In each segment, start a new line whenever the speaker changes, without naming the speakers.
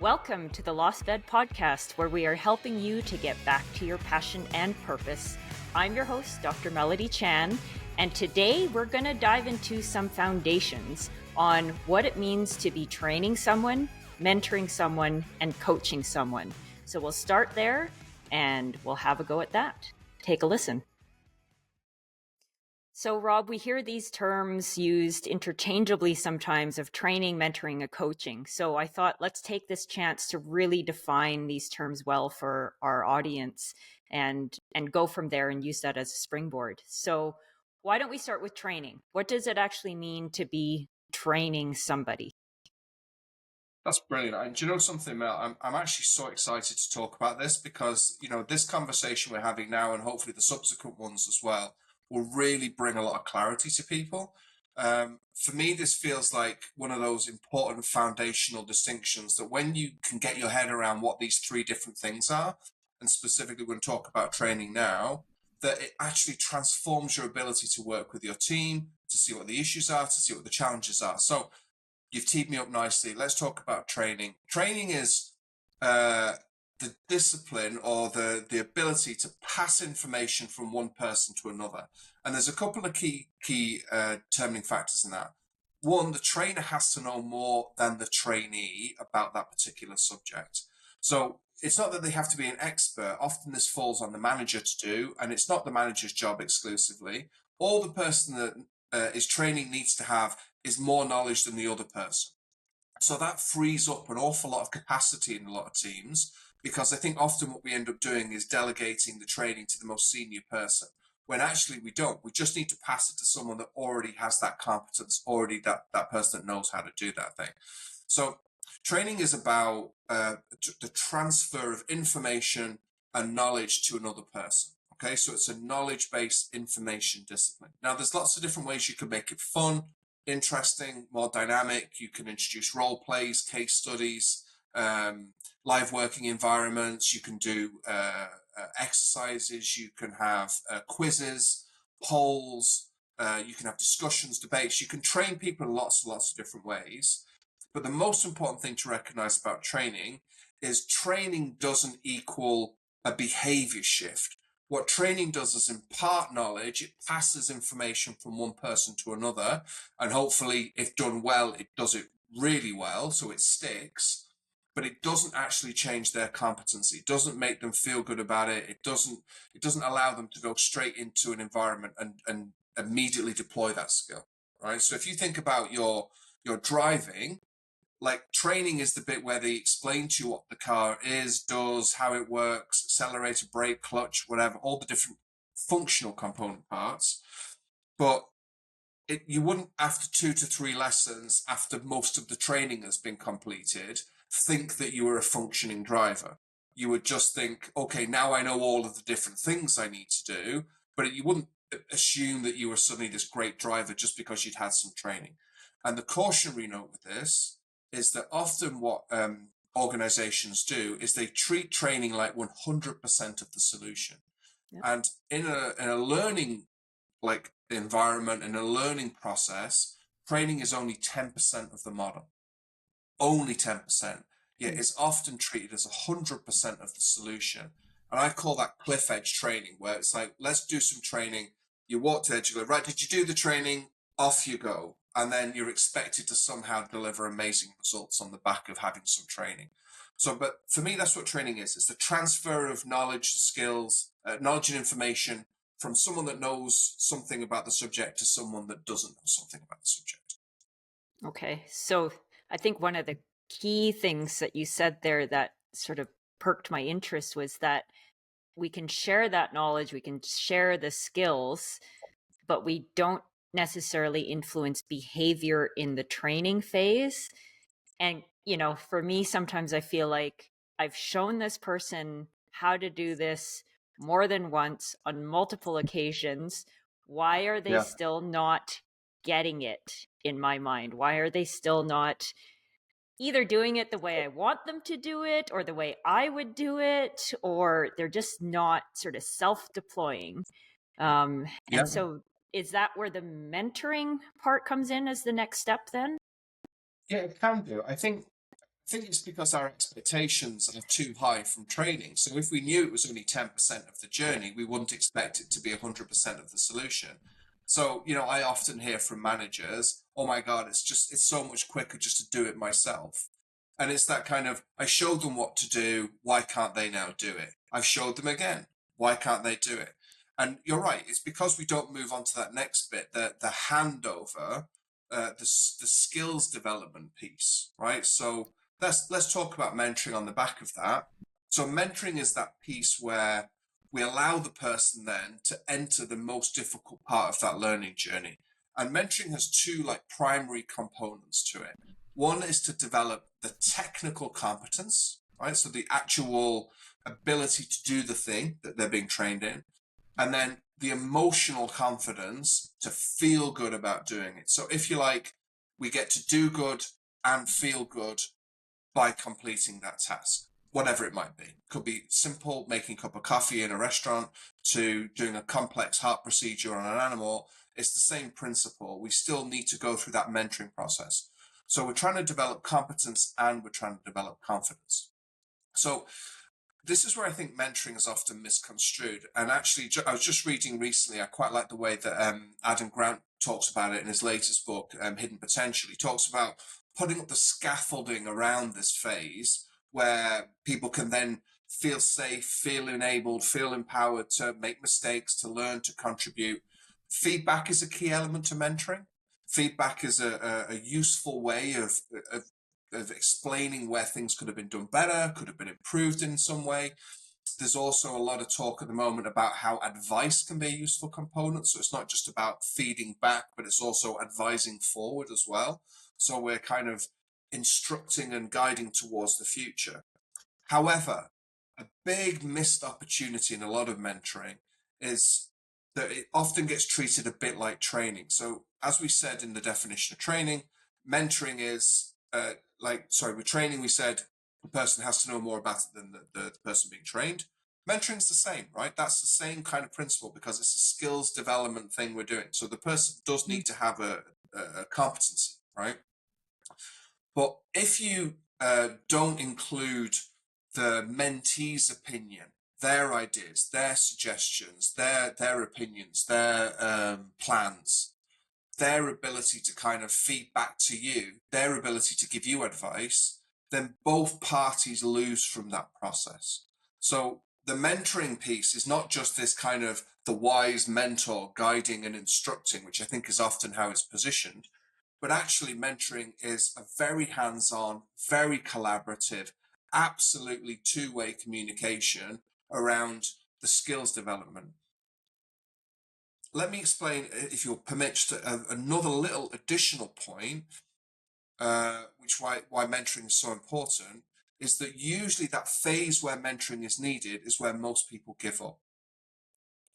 Welcome to the Lost Ed podcast, where we are helping you to get back to your passion and purpose. I'm your host, Dr. Melodie Chan, and today we're going to dive into some foundations on what it means to be training someone, mentoring someone, and coaching someone. So we'll start there and we'll have a go at that. Take a listen. So, Rob, we hear these terms used interchangeably sometimes of training, mentoring, and coaching. So I thought let's take this chance to really define these terms well for our audience and go from there and use that as a springboard. So why don't we start with training? What does it actually mean to be training somebody?
That's brilliant. And do you know something, Mel? I'm actually so excited to talk about this because, this conversation we're having now and hopefully the subsequent ones as well will really bring a lot of clarity to people. For me, this feels like one of those important foundational distinctions that when you can get your head around what these three different things are, and specifically we're going to talk about training now, that it actually transforms your ability to work with your team, to see what the issues are, to see what the challenges are. So you've teed me up nicely. Let's talk about training. Training is the discipline or the ability to pass information from one person to another. And there's a couple of key determining factors in that. One, the trainer has to know more than the trainee about that particular subject. So it's not that they have to be an expert. Often this falls on the manager to do, and it's not the manager's job exclusively. All the person that is training needs to have is more knowledge than the other person. So that frees up an awful lot of capacity in a lot of teams, because I think often what we end up doing is delegating the training to the most senior person, when actually we don't. We just need to pass it to someone that already has that competence, already that person that knows how to do that thing. So training is about the transfer of information and knowledge to another person. Okay, so it's a knowledge-based information discipline. Now, there's lots of different ways you can make it fun, interesting, more dynamic. You can introduce role plays, case studies, live working environments. You can do exercises. You can have quizzes, polls. You can have discussions, debates. You can train people in lots and lots of different ways. But the most important thing to recognize about training is training doesn't equal a behavior shift. What training does is impart knowledge. It passes information from one person to another, and hopefully, if done well, it does it really well, so it sticks. But it doesn't actually change their competency. It doesn't make them feel good about it. It doesn't allow them to go straight into an environment and immediately deploy that skill. Right. So if you think about your driving, like training is the bit where they explain to you what the car is, does, how it works, accelerator, brake, clutch, whatever, all the different functional component parts. But you wouldn't, after 2 to 3 lessons, after most of the training has been completed, think that you were a functioning driver. You would just think, okay, now I know all of the different things I need to do, but you wouldn't assume that you were suddenly this great driver just because you'd had some training. And the cautionary note with this is that often what organizations do is they treat training like 100% of the solution. Yep. And in a learning like environment, in a learning process, training is only 10% of the model. Only 10%. Yet it's often treated as 100% of the solution. And I call that cliff edge training, where it's like, let's do some training. You walk to the edge, you go, right, did you do the training? Off you go. And then you're expected to somehow deliver amazing results on the back of having some training. So, but for me, that's what training is. It's the transfer of knowledge, skills, knowledge and information from someone that knows something about the subject to someone that doesn't know something about the subject.
Okay. So I think one of the key things that you said there that sort of perked my interest was that we can share that knowledge, we can share the skills, but we don't necessarily influence behavior in the training phase. And, for me, sometimes I feel like I've shown this person how to do this more than once on multiple occasions. Why are they still not getting it in my mind? Why are they still not either doing it the way I want them to do it or the way I would do it, or they're just not sort of self-deploying? And so is that where the mentoring part comes in as the next step then?
Yeah, it can do. I think I think it's because our expectations are too high from training. So if we knew it was only 10% of the journey, we wouldn't expect it to be 100% of the solution. So, I often hear from managers, oh my God, it's so much quicker just to do it myself. And it's that kind of, I showed them what to do. Why can't they now do it? I've showed them again. Why can't they do it? And you're right. It's because we don't move on to that next bit, the handover, the skills development piece, right? So, let's talk about mentoring on the back of that. So mentoring is that piece where we allow the person then to enter the most difficult part of that learning journey. And mentoring has two like primary components to it. One is to develop the technical competence, right? So the actual ability to do the thing that they're being trained in. And then the emotional confidence to feel good about doing it. So if you like, we get to do good and feel good by completing that task, whatever it might be. It could be simple, making a cup of coffee in a restaurant, to doing a complex heart procedure on an animal. It's the same principle. We still need to go through that mentoring process. So we're trying to develop competence and we're trying to develop confidence. So this is where I think mentoring is often misconstrued. And actually, I was just reading recently, I quite like the way that Adam Grant talks about it in his latest book, Hidden Potential. He talks about putting up the scaffolding around this phase where people can then feel safe, feel enabled, feel empowered to make mistakes, to learn, to contribute. Feedback is a key element to mentoring. Feedback is a useful way of explaining where things could have been done better, could have been improved in some way. There's also a lot of talk at the moment about how advice can be a useful component. So it's not just about feeding back, but it's also advising forward as well. So we're kind of instructing and guiding towards the future. However, a big missed opportunity in a lot of mentoring is that it often gets treated a bit like training. So as we said in the definition of training, mentoring is with training, we said the person has to know more about it than the person being trained. Mentoring's the same, right? That's the same kind of principle because it's a skills development thing we're doing. So the person does need to have a competency, right? But if you don't include the mentee's opinion, their ideas, their suggestions, their opinions, their plans, their ability to kind of feed back to you, their ability to give you advice, then both parties lose from that process. So the mentoring piece is not just this kind of the wise mentor guiding and instructing, which I think is often how it's positioned, but actually mentoring is a very hands-on, very collaborative, absolutely two-way communication around the skills development. Let me explain, if you'll permit, another little additional point, which why mentoring is so important, is that usually that phase where mentoring is needed is where most people give up.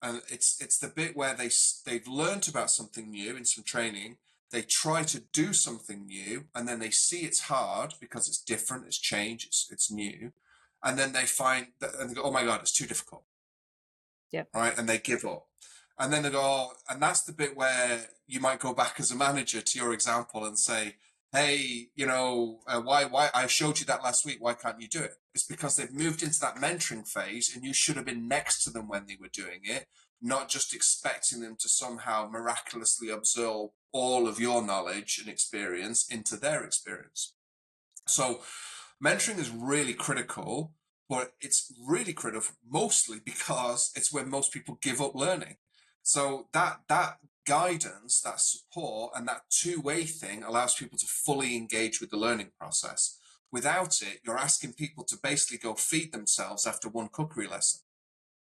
And it's the bit where they've learned about something new in some training, they try to do something new, and then they see it's hard because it's different, it's change, it's new, and then they find that and they go, oh my God, it's too difficult.
Yep.
Right, and they give up. And then they go, oh, and that's the bit where you might go back as a manager to your example and say, hey, why I showed you that last week, why can't you do it? It's because they've moved into that mentoring phase and you should have been next to them when they were doing it, not just expecting them to somehow miraculously absorb all of your knowledge and experience into their experience. So mentoring is really critical, but it's really critical mostly because it's when most people give up learning. So that guidance, that support, and that two-way thing allows people to fully engage with the learning process. Without it, you're asking people to basically go feed themselves after one cookery lesson.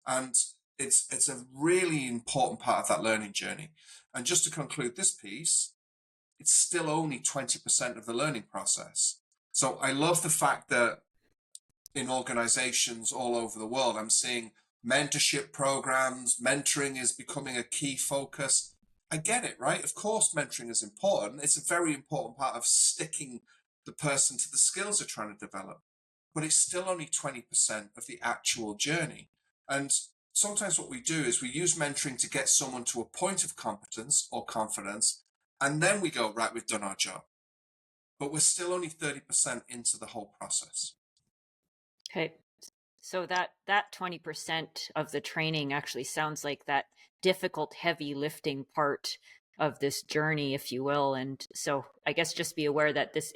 And it's a really important part of that learning journey. And just to conclude this piece, it's still only 20% of the learning process. So I love the fact that in organizations all over the world, I'm seeing mentorship programs, mentoring is becoming a key focus. I get it, right? Of course, mentoring is important. It's a very important part of sticking the person to the skills they're trying to develop, but it's still only 20% of the actual journey. And sometimes what we do is we use mentoring to get someone to a point of competence or confidence, and then we go, right, we've done our job. but we're still only 30% into the whole process.
Okay. So that 20% of the training actually sounds like that difficult, heavy lifting part of this journey, if you will. And so I guess just be aware that this,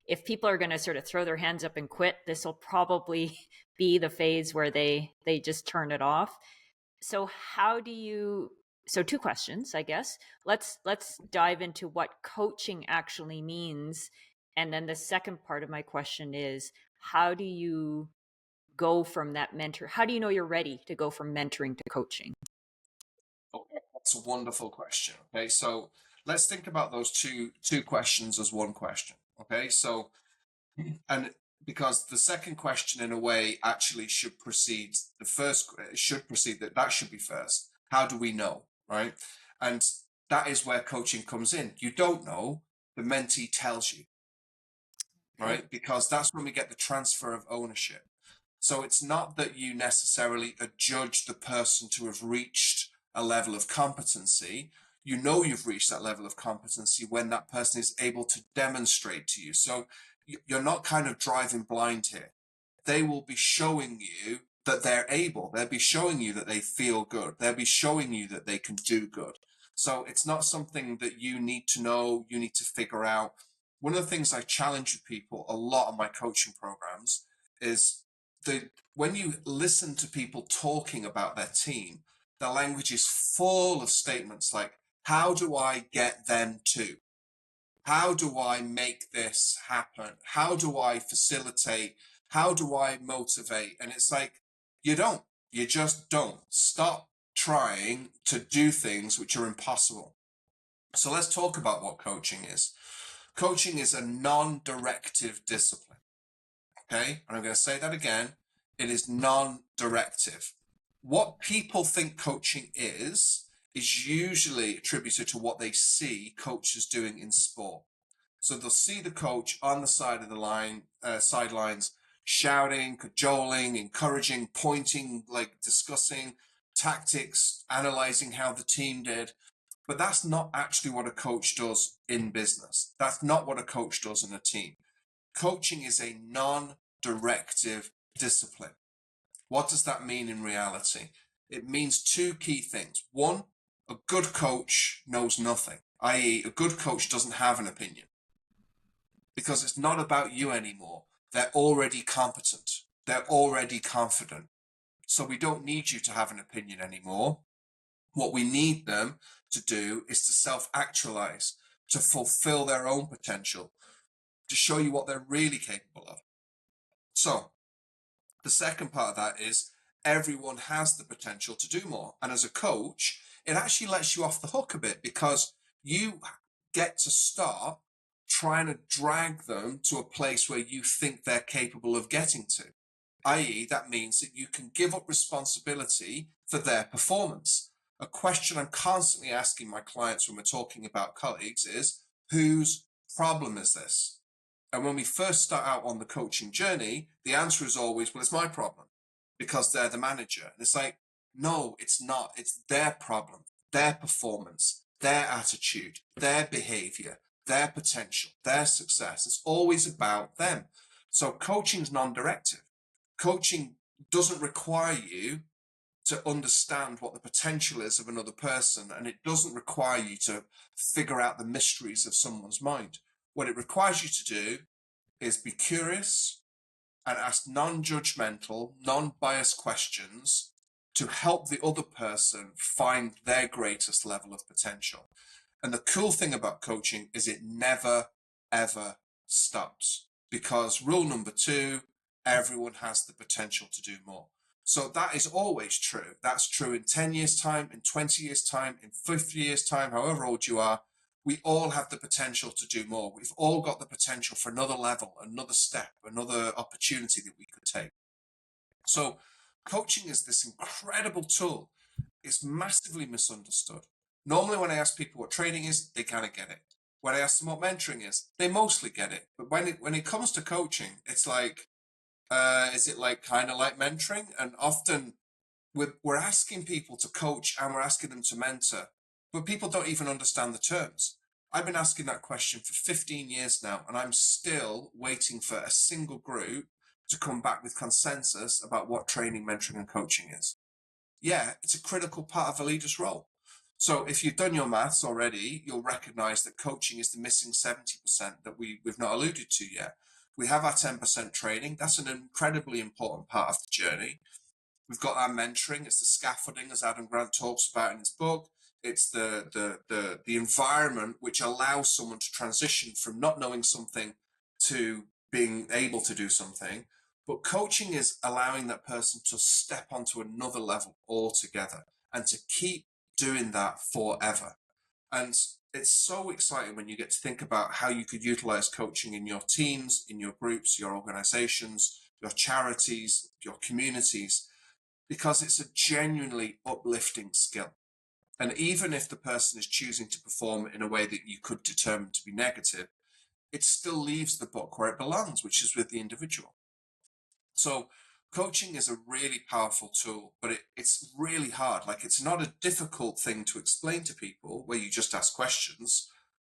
if people are going to sort of throw their hands up and quit, this will probably be the phase where they just turn it off. So how do you, so two questions, I guess. Let's dive into what coaching actually means. And then the second part of my question is, how do you go from that mentor? How do you know you're ready to go from mentoring to coaching?
Okay, that's a wonderful question. Okay, so let's think about those two questions as one question. Okay, so and because the second question in a way actually should precede the first, should precede that should be first. How do we know, right? And that is where coaching comes in. You don't know, the mentee tells you,
Okay.
right? Because that's when we get the transfer of ownership. So it's not that you necessarily adjudge the person to have reached a level of competency. You know you've reached that level of competency when that person is able to demonstrate to you. So you're not kind of driving blind here. They will be showing you that they're able. They'll be showing you that they feel good. They'll be showing you that they can do good. So it's not something that you need to know, you need to figure out. One of the things I challenge with people a lot on my coaching programs is when you listen to people talking about their team, the language is full of statements like, how do I get them to? How do I make this happen? How do I facilitate? How do I motivate? And it's like, you don't. You just don't. Stop trying to do things which are impossible. So let's talk about what coaching is. Coaching is a non-directive discipline. Okay, and I'm going to say that again. It is non-directive. What people think coaching is usually attributed to what they see coaches doing in sport. So they'll see the coach on the side of the line, sidelines, shouting, cajoling, encouraging, pointing, like discussing tactics, analyzing how the team did. But that's not actually what a coach does in business. That's not what a coach does in a team. Coaching is a non-directive discipline. What does that mean in reality? It means two key things. One, a good coach knows nothing, i.e., a good coach doesn't have an opinion because it's not about you anymore. They're already competent. They're already confident. So we don't need you to have an opinion anymore. What we need them to do is to self-actualize, to fulfill their own potential, to show you what they're really capable of. So the second part of that is everyone has the potential to do more. And as a coach, it actually lets you off the hook a bit because you get to start trying to drag them to a place where you think they're capable of getting to. I.e., that means that you can give up responsibility for their performance. A question I'm constantly asking my clients when we're talking about colleagues is, whose problem is this? And when we first start out on the coaching journey, the answer is always, well, it's my problem because they're the manager. And it's like, no, it's not. It's their problem, their performance, their attitude, their behavior, their potential, their success. It's always about them. So coaching is non-directive. Coaching doesn't require you to understand what the potential is of another person, and it doesn't require you to figure out the mysteries of someone's mind. What it requires you to do is be curious and ask non-judgmental, non-biased questions to help the other person find their greatest level of potential. And the cool thing about coaching is it never, ever stops. Because rule number 2, everyone has the potential to do more. So that is always true. That's true in 10 years' time, in 20 years' time, in 50 years' time, however old you are. We all have the potential to do more. We've all got the potential for another level, another step, another opportunity that we could take. So coaching is this incredible tool. It's massively misunderstood. Normally when I ask people what training is, they kind of get it. When I ask them what mentoring is, they mostly get it. But when it comes to coaching, it's like, is it like kind of like mentoring? And often we're asking people to coach and we're asking them to mentor, but people don't even understand the terms. I've been asking that question for 15 years now, and I'm still waiting for a single group to come back with consensus about what training, mentoring, and coaching is. Yeah, it's a critical part of a leader's role. So if you've done your maths already, you'll recognize that coaching is the missing 70% that we've not alluded to yet. We have our 10% training. That's an incredibly important part of the journey. We've got our mentoring. It's the scaffolding, as Adam Grant talks about in his book. It's the environment which allows someone to transition from not knowing something to being able to do something. But coaching is allowing that person to step onto another level altogether and to keep doing that forever. And it's so exciting when you get to think about how you could utilize coaching in your teams, in your groups, your organizations, your charities, your communities, because it's a genuinely uplifting skill. And even if the person is choosing to perform in a way that you could determine to be negative, it still leaves the book where it belongs, which is with the individual. So coaching is a really powerful tool, but it's really hard. Like, it's not a difficult thing to explain to people where you just ask questions,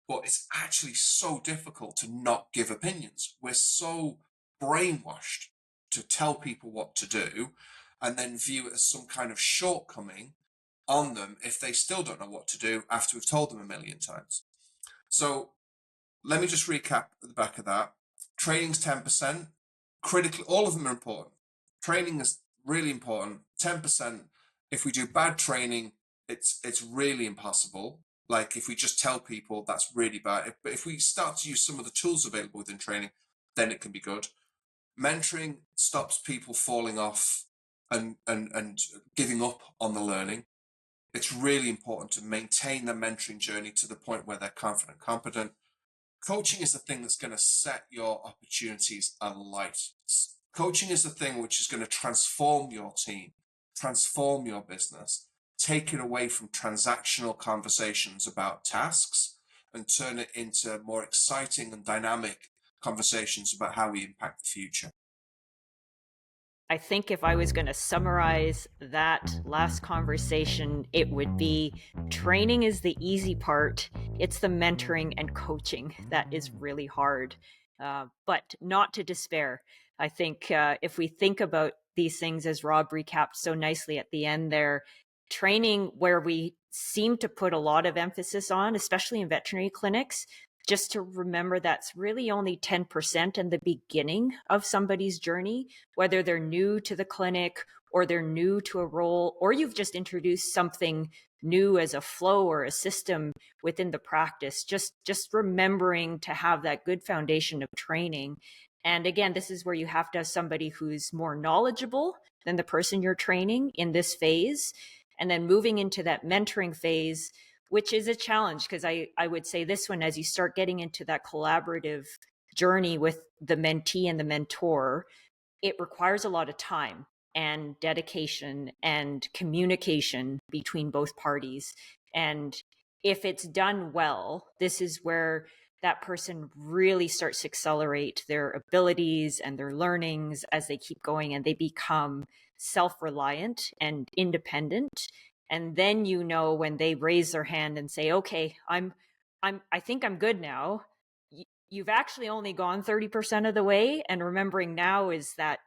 but it's actually so difficult to not give opinions. We're so brainwashed to tell people what to do and then view it as some kind of shortcoming on them if they still don't know what to do after we've told them a million times. So let me just recap at the back of that. Training's 10%. Critically, all of them are important. Training is really important. 10%. If we do bad training, it's really impossible. Like, if we just tell people, that's really bad. But if we start to use some of the tools available within training, then it can be good. Mentoring stops people falling off and giving up on the learning. It's really important to maintain the mentoring journey to the point where they're confident, competent. Coaching is the thing that's going to set your opportunities alight. Coaching is the thing which is going to transform your team, transform your business, take it away from transactional conversations about tasks and turn it into more exciting and dynamic conversations about how we impact the future.
I think if I was going to summarize that last conversation, it would be training is the easy part. It's the mentoring and coaching that is really hard, but not to despair. I think if we think about these things, as Rob recapped so nicely at the end there, training where we seem to put a lot of emphasis on, especially in veterinary clinics, just to remember that's really only 10% in the beginning of somebody's journey, whether they're new to the clinic or they're new to a role, or you've just introduced something new as a flow or a system within the practice. Just remembering to have that good foundation of training. And again, this is where you have to have somebody who's more knowledgeable than the person you're training in this phase. And then moving into that mentoring phase, which is a challenge, because I would say this one, as you start getting into that collaborative journey with the mentee and the mentor, it requires a lot of time and dedication and communication between both parties. And if it's done well, this is where that person really starts to accelerate their abilities and their learnings as they keep going, and they become self-reliant and independent. And then, when they raise their hand and say, okay, I think I'm good now, you've actually only gone 30% of the way. And remembering now is that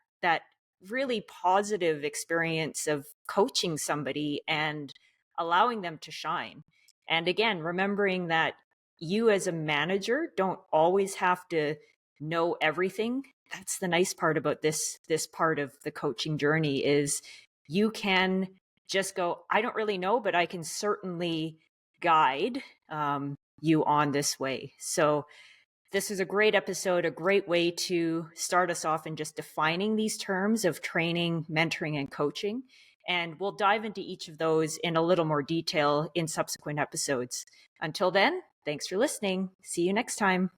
really positive experience of coaching somebody and allowing them to shine. And again, remembering that you as a manager don't always have to know everything. That's the nice part about this part of the coaching journey, is you can just go, I don't really know, but I can certainly guide you on this way. So this is a great episode, a great way to start us off in just defining these terms of training, mentoring, and coaching. And we'll dive into each of those in a little more detail in subsequent episodes. Until then, thanks for listening. See you next time.